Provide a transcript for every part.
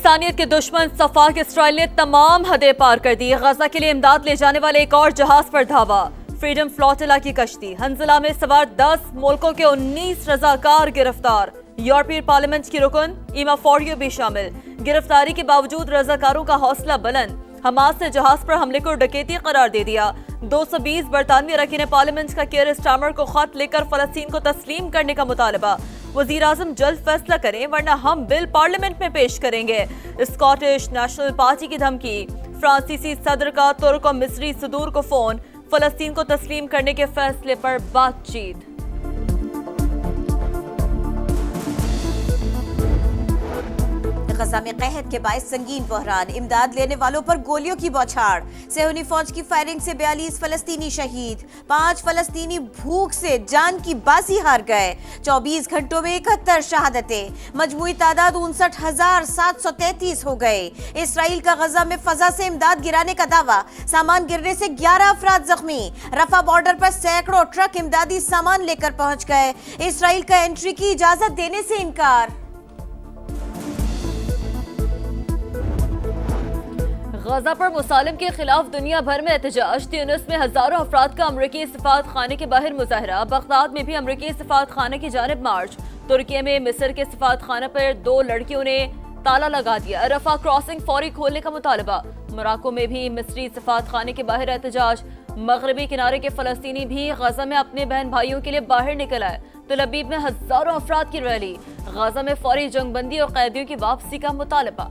इंसानियत के दुश्मन सफाक इसराइल ने तमाम हदें पार कर दी। गजा के लिए इमदाद ले जाने वाले एक और जहाज पर धावा। फ्रीडम फ्लोटिला की कश्ती हंजला में सवार 10 मुल्कों के 19 रजाकार गिरफ्तार। यूरोपीय पार्लियामेंट की रुकन ईमा फॉरियो भी शामिल। गिरफ्तारी के बावजूद रजाकारों का हौसला बुलंद। हमास ने जहाज पर हमले को डकैती करार दे दिया। 220 बरतानवी अरकान पार्लियामेंट का केयर स्टार्मर को खत लेकर फलस्तीन को तस्लीम करने का मुतालबा। वजीर आजम जल्द फैसला करें वरना हम बिल पार्लियामेंट में पेश करेंगे। स्कॉटिश नेशनल पार्टी की धमकी। फ्रांसीसी सदर का तुर्क और मिस्री सदूर को फोन। फलस्तीन को तस्लीम करने के फैसले पर बातचीत। गजा में कहत के बायस संगीन बहरान। इमदाद लेने वालों पर गोलियों की बौछार। सेहूनी फौज की फायरिंग से 42 फलस्तीनी शहीद। 5 फलस्तीनी भूख से जान की बाजी हार गए। 24 घंटों में 71 शहादतें। मजमूई तादाद 59,733 हो गए। इसराइल का गजा में फजा से इमदाद गिराने का दावा। सामान गिरने से 11 अफराद जख्मी। रफा बॉर्डर पर सैकड़ों ट्रक इमदादी सामान लेकर पहुंच गए। इसराइल का एंट्री की इजाजत देने से इनकार। गजा पर मुसालिम के खिलाफ दुनिया भर में एहतजाज। ट्यूनिस में हजारों अफराद का अमरीकी सफारत खाने के बाहर मुजाहरा। बगदाद में भी अमरीकी सफारत खाने की जानिब मार्च। तुर्की में मिस्र के सफारत खाने पर 2 लड़कियों ने ताला लगा दिया। रफा क्रॉसिंग फौरी खोलने का मुतालबा। मोरक्को में भी मिस्री सफारत खाने के बाहर एहतजाज। मगरबी किनारे के फलस्तीनी भी गजा में अपने बहन भाइयों के लिए बाहर निकल आए। तल अबीब में हजारों अफराद की रैली। गजा में फौरी जंगबंदी और कैदियों की वापसी का मुतालबा।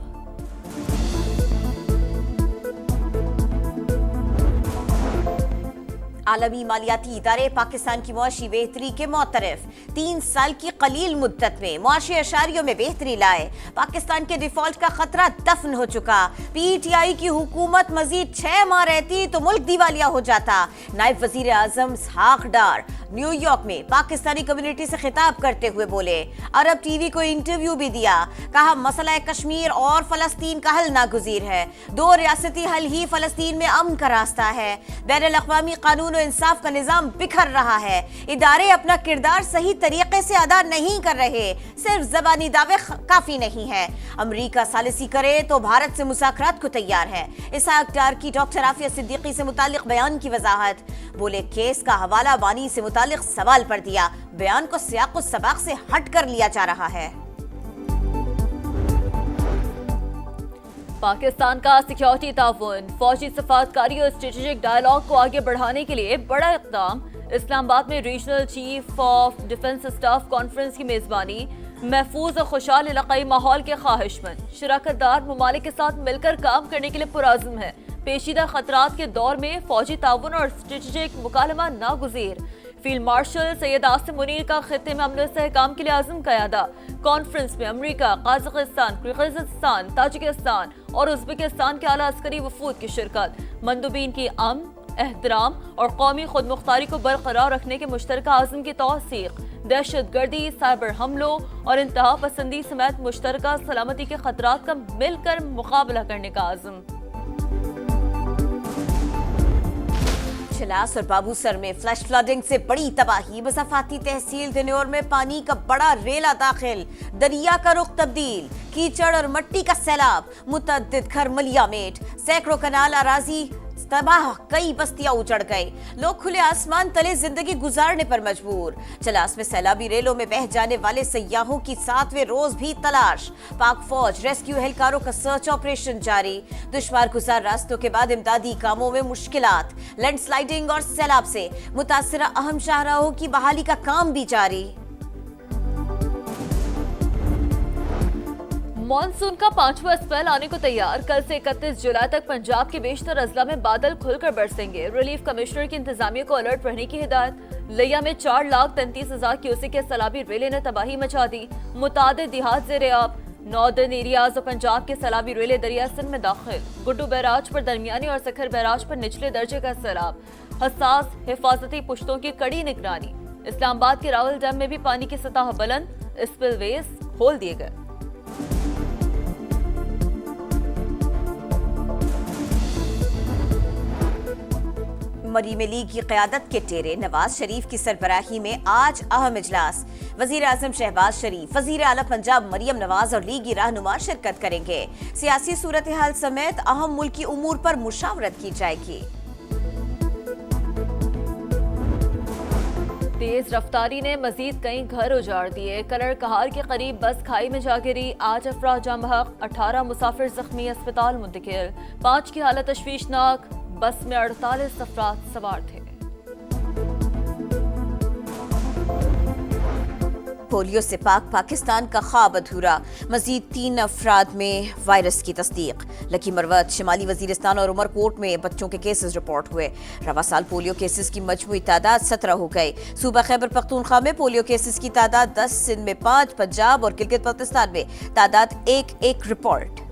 आलमी मालियाती इदारे पाकिस्तान की मुआशी बेहतरी के मोतरफ। 3 साल की कलील मुद्दत में मुआशी अशारियों में बेहतरी लाए। पाकिस्तान के डिफॉल्ट का खतरा दफन हो चुका। PTI की हुकूमत मजीद 6 माह रहती तो मुल्क दिवालिया हो जाता। नायब वजीर आजम इसहाक डार न्यूयॉर्क में पाकिस्तानी कम्युनिटी से खिताब करते हुए बोले। अरब टीवी को इंटरव्यू भी दिया। कहा मसला कश्मीर और फलस्तीन का हल नागुज़ीर है। 2 रियासती हल ही फलस्तीन में अमन का रास्ता है। बैनुल अक़वामी कानून और इंसाफ का निजाम बिखर रहा है। इदारे अपना किरदार सही तरीके से अदा नहीं कर रहे। सिर्फ ज़बानी दावे काफी नहीं है। अमरीका सालिसी करे तो भारत से मुज़ाकरात को तैयार है। इसहाक डार की डॉक्टर आफिया सिद्दीकी से मुतालिक बयान की वजाहत। बोले केस का हवाला बानी से मुतालिक सवाल पर दिया। बयान को सियाक़ सबाक़ से हट कर लिया जा रहा है। पाकिस्तान का सिक्योरिटी ताउन, फौजी सफारतकारी और स्ट्रेटेजिक डायलॉग को आगे बढ़ाने के लिए बड़ा इक़दाम। इस्लामाबाद में regional chief of defence staff conference की मेजबानी। महफूज और खुशहाल इलाकाई माहौल के ख्वाहिशमंद शराकतदार ममालिक के साथ मिलकर काम करने के लिए पुराज़म है। पेचीदा खतरात के दौर में फौजी ताउन और स्ट्रेटेजिक मुकालमा नागुज़ीर। फील्ड मार्शल सैयद आसिम मुनीर का खित्ते में अमन इस्तेहकाम के लिए आज़म क़यादा। कॉन्फ्रेंस में अमरीका, काज़ाकिस्तान, किर्गिज़स्तान, ताजिकिस्तान और उज़्बेकिस्तान के आला अस्करी वफूद की शिरकत। मंदूबीन की अमन, एहतराम और कौमी खुद मुख्तारी को बरकरार रखने के मुश्तरका आज़म की तौसीक। दहशतगर्दी, साइबर हमलों और इंतहा पसंदी समेत मुश्तरका सलामती के खतरात का मिलकर मुकाबला करने का आज़म। छलास और बाबूसर में फ्लैश फ्लडिंग से बड़ी तबाही। मज़ाफ़ाती तहसील दिनौर में पानी का बड़ा रेला दाखिल। दरिया का रुख तब्दील। कीचड़ और मट्टी का सैलाब। मुतअद्दिद घर मलियामेट। सैकड़ों कनाल अराजी तबाह। कई बस्तियां उजड़ गई। लोग खुले आसमान तले जिंदगी गुजारने पर मजबूर। चलास में सैलाबी रेलों में बह जाने वाले सयाहों की 7वें रोज भी तलाश। पाक फौज रेस्क्यू एहलकारों का सर्च ऑपरेशन जारी। दुश्वार गुजार रास्तों के बाद इमदादी कामों में मुश्किलात। लैंडस्लाइडिंग और सैलाब से मुतासरा अहम शाहराहों की बहाली का काम भी जारी। मॉनसून का 5वां स्पेल आने को तैयार। कल से 31 जुलाई तक पंजाब के बेशतर अजला में बादल खुलकर बरसेंगे। रिलीफ कमिश्नर की इंतजामिया को अलर्ट रहने की हिदायत। लिया में 4,33,000 क्यूसेक के सैलाबी रेले ने तबाही मचा दी। मुतादिद देहात ज़ेर-ए-आब। नॉर्दर्न एरियाज और पंजाब के सैलाबी रेले दरिया सिंध में दाखिल। गुड्डू बैराज पर दरमियानी और सखर बैराज पर निचले दर्जे का सैलाब। हसास हिफाजती पुश्तों की कड़ी निगरानी। इस्लामाबाद के रावल डैम में भी पानी की सतह बुलंद। स्पिलवेज खोल दिए गए। मरीम लीग की क़यादत के टेरे नवाज शरीफ की सरबराही में आज अहम इजलास। वजीर आजम शहबाज शरीफ, वजीर आला पंजाब मरियम नवाज और लीगी रहनुमा शिरकत करेंगे। सियासी सूरत हाल समेत अहम मुल्की उमूर पर मुशावरत की जाएगी। तेज रफ्तारी ने मजीद कई घर उजाड़ दिए। कलर कहार के करीब बस खाई में जा गिरी। 8 अफराद जाँ बहक, 18 मुसाफिर जख्मी, अस्पताल मुंतकिल। 5 की हालत तशवीशनाक। बस में 48 अफराद सवार थे। पोलियो से पाक पाकिस्तान का ख्वाब अधूरा। मजीद 3 अफराद में वायरस की तस्दीक। लकी मरवत, शिमाली वजीरिस्तान और उमरकोट में बच्चों के केसेस रिपोर्ट हुए। रवा साल पोलियो केसेस की मजमूई तादाद 17 हो गई। सूबा खैबर पख्तूनख्वा में पोलियो केसेस की तादाद 10, सिंध में 5, पंजाब और गिलगित बल्तिस्तान में तादाद 1 रिपोर्ट।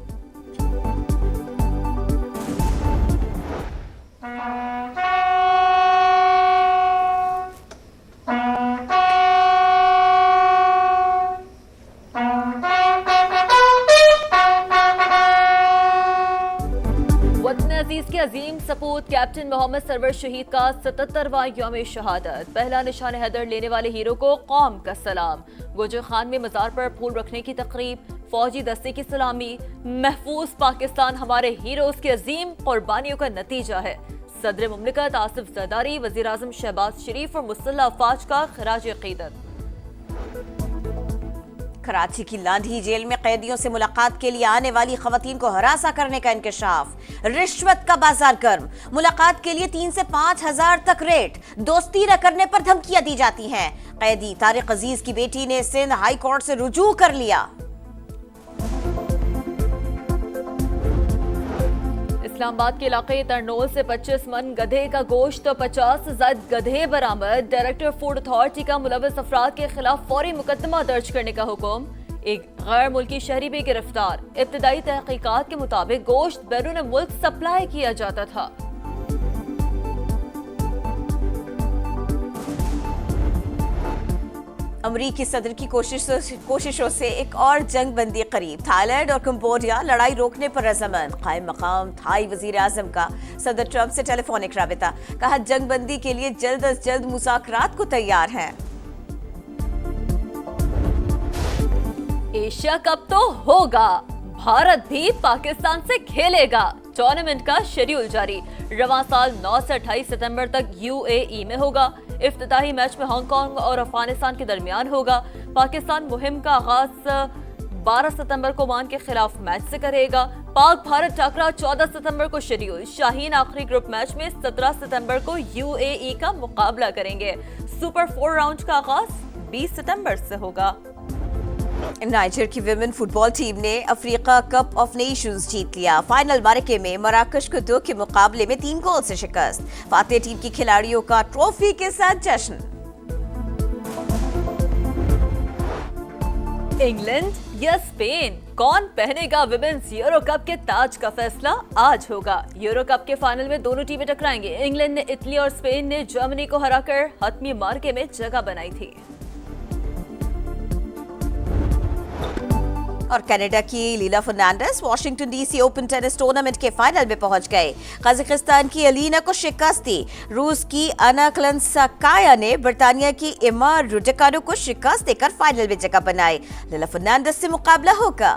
के अजीम सपूत कैप्टन मोहम्मद सरवर शहीद का 77वां यौम शहादत। पहला निशान हैदर लेने वाले हीरो को कौम का सलाम। गोजर खान में मजार पर फूल रखने की तकरीब। फौजी दस्ते की सलामी। महफूज पाकिस्तान हमारे हीरोज की अजीम कुर्बानियों का नतीजा है। सदर मुमलिकत आसिफ जरदारी, वजीर आजम शहबाज शरीफ और मुसल्लह अफवाज का खराज अकीदत। कराची की लांधी जेल में कैदियों से मुलाकात के लिए आने वाली खवातीन को हरासा करने का इंकशाफ। रिश्वत का बाजार गर्म। मुलाकात के लिए 3 से 5 हजार तक रेट। दोस्ती न करने पर धमकियां दी जाती हैं। कैदी तारिक अजीज की बेटी ने सिंध हाई कोर्ट से रुजू कर लिया। इस्लामाबाद के इलाके तरनोल से 25 मन गधे का गोश्त तो 50 से ज्यादा गधे बरामद। डायरेक्टर फूड अथॉरिटी का मुलविस अफराद के खिलाफ फौरी मुकदमा दर्ज करने का हुक्म। एक गैर मुल्की शहरी भी गिरफ्तार। इब्तदाई तहकीकात के मुताबिक गोश्त बैरून मुल्क सप्लाई किया जाता था। अमरीकी सदर की कोशिशों से एक और जंग बंदी करीब। थाईलैंड और कंबोडिया लड़ाई रोकने पर रजामंद। कायम मकाम थाई वजीर आजम का सदर ट्रंप से टेलीफोनिक राबिता। कहा जंग बंदी के लिए जल्द अज जल्द मुज़ाकरात को तैयार हैं। एशिया कप तो होगा, भारत भी पाकिस्तान से खेलेगा। टूर्नामेंट का शेड्यूल जारी। रवां साल 9 से 28 सितंबर तक UAE में होगा। इफ्तिताही मैच में हांगकांग और अफगानिस्तान के दरमियान होगा। पाकिस्तान मुहिम का आगाज 12 सितंबर को ओमान के खिलाफ मैच से करेगा। पाक भारत टकरा 14 सितंबर को शेड्यूल। शाहीन आखिरी ग्रुप मैच में 17 सितंबर को UAE का मुकाबला करेंगे। सुपर 4 राउंड का आगाज 20 सितंबर से होगा। नाइजर की विमेन फुटबॉल टीम ने अफ्रीका कप ऑफ नेशंस जीत लिया। फाइनल मार्के में मराकश को 2 के मुकाबले में 3 गोल से शिकस्त। फातेह टीम की खिलाड़ियों का ट्रॉफी के साथ जश्न। इंग्लैंड या स्पेन, कौन पहनेगा विमेन्स यूरो कप के ताज का फैसला आज होगा। यूरो कप के फाइनल में दोनों टीमें टकराएंगे। इंग्लैंड ने इटली और स्पेन ने जर्मनी को हराकर हतमी मार्के में जगह बनाई थी। और कनाडा की Leylah Fernandez Washington DC open tennis tournament के फाइनल में पहुंच गए। कजाकिस्तान की एलिना को शिकस्त दी। रूस की अना क्लेंसाकाया ने बर्तानिया की एमा रुडिकानो को शिकस्त देकर फाइनल में जगह बनाई। लीला फर्नांडिस से मुकाबला होगा।